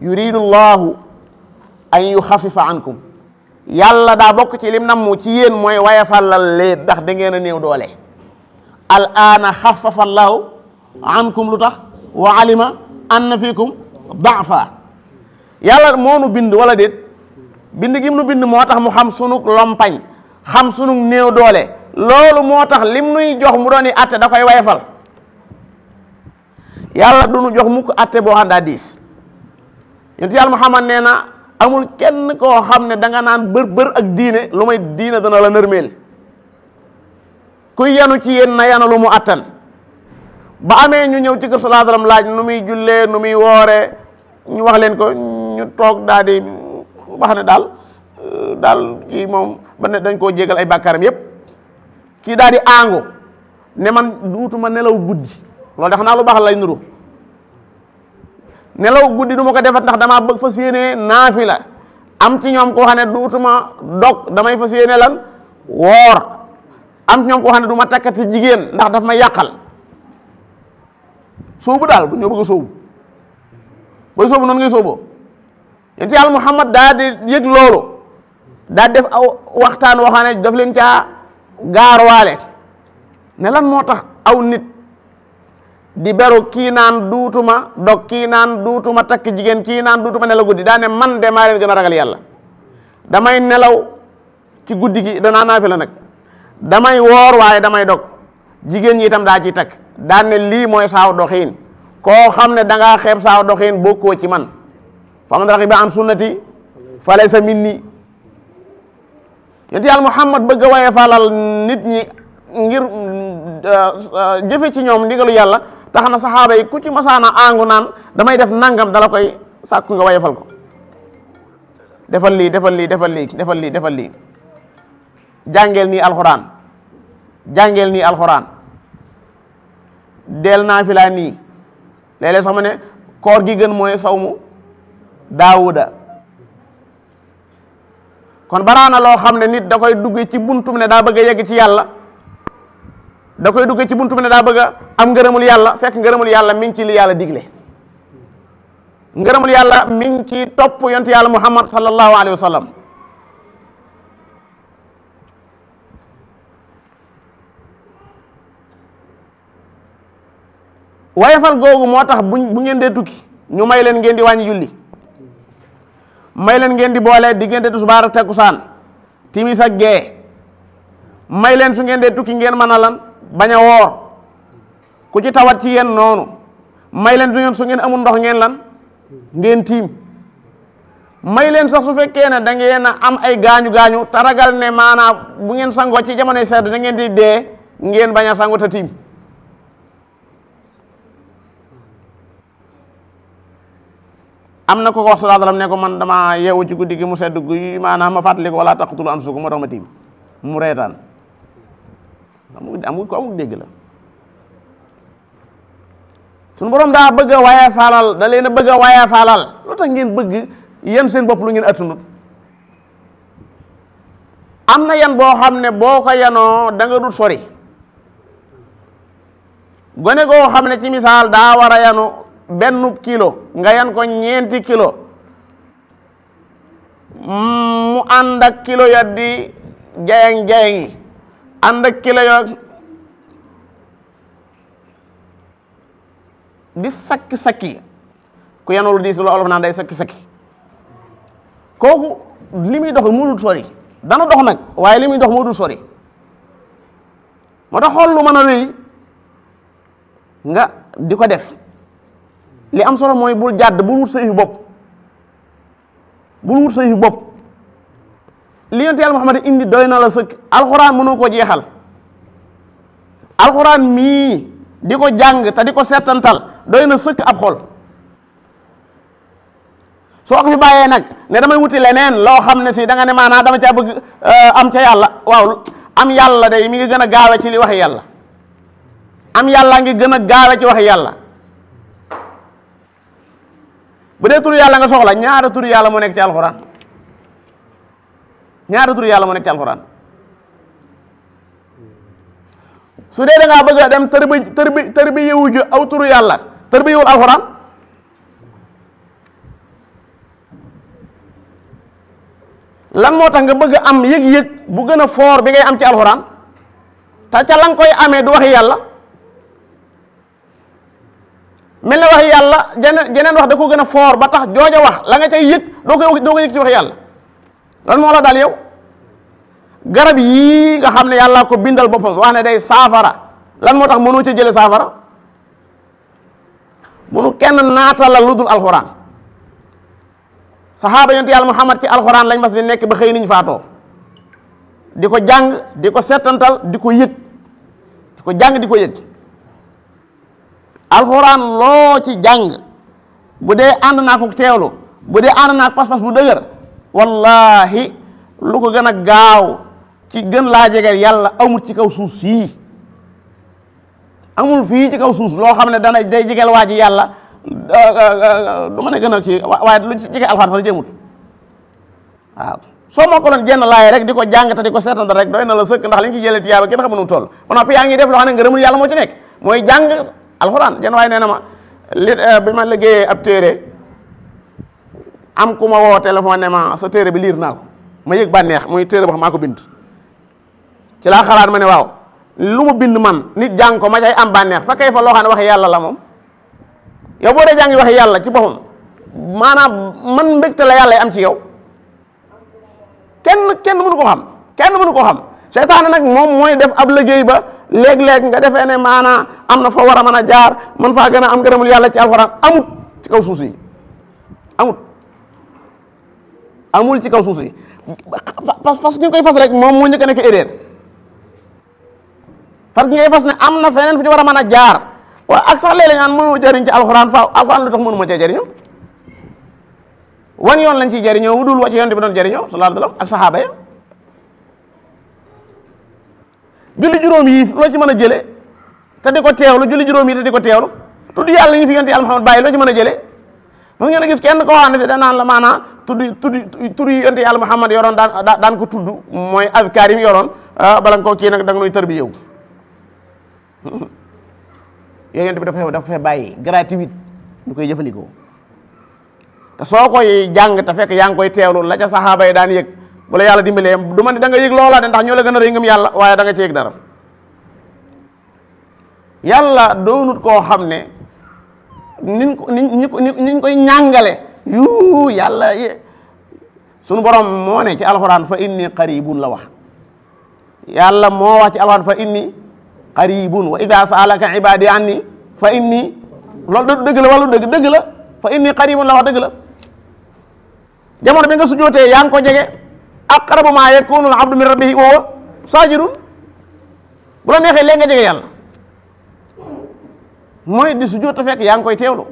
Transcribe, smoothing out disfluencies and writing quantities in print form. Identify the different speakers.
Speaker 1: yuridu llahu an yuxafifa ankum yàlla daa bokk ci lim namm ci yéen mooy wayafalal leen ndax da ngeen a néew doole al aana xafafa allahu ankum lu tax wa alima anna fiikum daafa yàlla moo nu bind wala déet bind gi nu bind moo tax mu xam sunu lompañ xam sunu néew doole loolu moo tax lim nuy jox mu doon atte da koy wayafal yàlla du nu jox mukk atte boo xam daa diis yonent yàlla Muhammad nee na amul kenn koo xam ne da nga naan bër ak diine lu may diine dana la nërmeel kuy yanu ci yéen na yanu lu mu attan ba amee ñu ñëw ci kër sallallahu alayhi wasallam laaj nu muy jullee nu muy woore ñu wax leen ko ñu toog daal di wax ne daal kii moom ba ne dañ koo jégal ay bàkkaaram yépp kii daal di aangu ne man duutuma nelaw guddi loolu de xanaa lu baax lay nuru nelaw guddi du ma ko defat ndax damaa bëgg fas yéene naafila am ci ñoom koo xam ne duutuma dog damay fas yéene lan woor am ci ñoom koo xam ne du ma takkati jigéen ndax daf ma yàqal soobu daal bu ñoo bëgg a soobu booy soobu noonu ngay sooboo yonent yàlla Muhammad daa di yëg loolu daa def aw waxtaan woo xam ne daf leen caa gaarwaale ne lan moo tax aw nit di beru kii naan duutuma dog kii naan duutuma takk jigéen kii naan duutuma nelaw guddi daa ne man de maa leen gën a ragal yàlla damay nelaw ci guddi gi danaa naafila nag damay woor waaye damay dog jigéen ñi itam daa ciy takk daan ne lii mooy saaw doxiin koo xam ne dangaa xeeb saaw doxiin bokkoo ci man fa man raxiba an sunnati fa laysa minni yonent yàlla Muhammad bëgg a waye falal nit ñi ngir jëfe ci ñoom ndigalu yàlla tax na saxaaba yi ku ci masaana aangu naan damay def nangam dala koy sàkku nga wayefal ko defal lii defal lii defal lii defal lii defal lii jàngeel nii alxuraan jàngeel nii alxuraan del naafila nii léeg-léeg sax ma ne koor gi gën mooy sawmu daawuda kon baraana loo xam ne nit da koy dugg ci buntum ne daa bëgg a yegg ci yàlla da koy dugg ci buntum ne daa bëgg a am ngërëmul yàlla fekk ngërëmul yàlla mi ngi ci li yàlla digle ngërëmul yàlla mi ngi ci topp yonent yàlla Muhammad sallallahu alayhi wa sallam wayefal googu moo tax bu ngeen dee tukki ñu may leen ngeen di wàññi julli may leen ngeen di boole diggante tisbaar ak takkusaan timis ak gee may leen su ngeen dee tukki ngeen mën a lan bañ a woor ku ci tawat ci yéen noonu may leen su ngeen amul ndox ngeen lan ngeen tiim may leen sax su fekkee ne da ngeen a am ay gaañu taragal ne maanaam bu ngeen sangoo ci jamonoy sedd da ngeen di dee ngeen bañ a sango te tiim am na ko wax sallallahu alayhi wasallam ne ko man dama yeewu ci guddi gi mu sedd guy maanaam ma fàttali ko wala taqtulu anfusakum moo tax ma tiim mu reetaan amul dégg la suñu borom daa bëgg a waaye faalal da leen a bëgg a waaye faalal lu tax ngeen bëgg yéen seen bopp lu ngeen attunut am na yan boo xam ne boo ko yanoo da nga dut sori gone goo xam ne ci misaal daa war a yanu benn kilo nga yan ko 4 kilo mu ànd ak kilo ya di jayang ànd ak kilo ya di sakki ku yanul diis lu olof naan day sakki kooku li muy dox mu dul sori dana dox nag waaye li muy dox mu dul sori moo tax xool lu mën a rëy nga di ko def li am solo mooy bul jàdd bul wut sa yëfu bopp li yonent yàlla Muhammad indi doy na la sëkk alxuraan mënoo ko jeexal alxuraan mii di ko jàng te di ko settantal doy na sëkk ab xol soo ko fi bàyyee nag ne damay wuti leneen loo xam ne si da nga ne maanaam dama caa bëgg am ca yàlla waaw am yàlla day mi ngi gën a gaawe ci li waxi yàlla am yàlla ngi gën a gaawe ci waxi yàlla bu dee turu yàlla nga soxla ñaara turu yàlla moo nekk ci alxuraan su dee da ngaa bëgg a dem tërbi yewu ju aw turu yàlla tërbi yewul alxuraan lan moo tax nga bëgg am yëg-yëg bu gën a foor bi ngay am ci alxuraan te ca la nga koy amee du waxi yàlla mel ne waxi yàlla jeneen wax da ko gën a foor ba tax jooja wax la nga cay yëg doo ko yëg ci waxi yàlla lan moo la dal yow garab yii nga xam ne yàlla ko bindal boppam wax ne day saafara lan moo tax mënoo ca jële saafara munu kenn naata la lu dul alxuraan saxaaba yonent yàlla Muhammad ci alxuraan lañ mas di nekk ba xëy niñ faatoo di ko jàng di ko settantal di ko yëg di ko jàng di ko yëg alxuraan loo ci jàng bu dee ànd naa ko teewlu bu dee ànd naa ko pas-pas bu dëgër wallahi lu ko gën a gaaw ci gën laa jege yàlla amul ci kaw suuf sii amul fii ci kaw suuf loo xam ne day jegeel waa ji yàlla du ma ne gën a kii waaye lu ci jege alxuraan sax jëmut waaw soo moo ko doon jenn laay rek di ko jàng te di ko seetante rek doy na la sëkk ndax li ñu ci jëlee tiyaaba kenn xamu nu toll ba noppi yaa ngi def loo xam ne ngërëmul yàlla moo ci nekk mooy jàng alxuraan jenn waaye nee na ma bi ma liggéeyee ab téere am ku ma woo téléphone ne ma sa téere bi liir naa ko ma yëg bànneex muy téere boo xam maa ko bind ci laa xalaat ma ne waaw lu mu bind man nit jàng ko ma cay am bànneex fa kay fa loo xam ne waxi yàlla la moom yow boo dee jàngi waxi yàlla ci boppam maanaam man mbégte la yàlla am ci yow kenn mënu ko xam seytaane nag moom mooy def ab liggéey ba léeg-léeg nga defee ne maanaam am na fa war a mën a jaar man faa gën a am ngërëmul yàlla ci alxuraan amut ci kaw suuf si amul ci kaw suuf si fas ñu koy fas rek moom moo njëkk a nekk erreur fas ñu koy fas ne am na feneen fu ci war a mën a jaar waaye ak sax léeg-léeg naan mënoo jëriñ ci alxuraan faaw alxuraan lu tax mënu ma cee jëriñoo wan yoon lañ ciy jëriñoo wudul wa ci yoon bi doon jëriñoo sallallahu alayhi wa sallam ak saxaaba ya julli juróom yi loo ci mën a jële te di ko teewlu julli juróom yi te di ko teewlu tudd yàlla ñu fi yonent yàlla Muhammad bàyyi loo ci mën a jëlee ba ngeen a gis kenn koo xam ne danaan la maanaam tudd yi yonent yàlla Muhammad yoroon daan ko tudd mooy azkaar yi mu yoroon bala nga koo kii nag da nga nuy tër bi yow yooyu yonent bi dafa fee bàyyi gratuit ñu koy jëfandikoo te soo koy jàng te fekk yaa ngi koy teewlu la ca saxaaba yi daan yëg bu la yàlla dimbalee du ma ne da nga yëg loola de ndax ñoo la gën a rëy ngëm yàlla waaye da nga ci yëg dara yàlla doonut koo xam ne niñ koy ñàngale yu yàlla sunu borom moo ne ci alxuraan fa inni qaribun la wax yàlla moo wax ci alxuraan fa inni qaribun wa ida saalaka ibadi anni fa inni loolu dëgg la wala dëgg la fa inni qaribun la wax dëgg la jamono bi nga sujjootee yaa ngi ko jege aqrabu ma yakunu al abdu min rabbihi wa huwa sajidun bu la neexee léegi nga jege yàlla mooy di sujjoot te fekk yaa ngi koy teewlu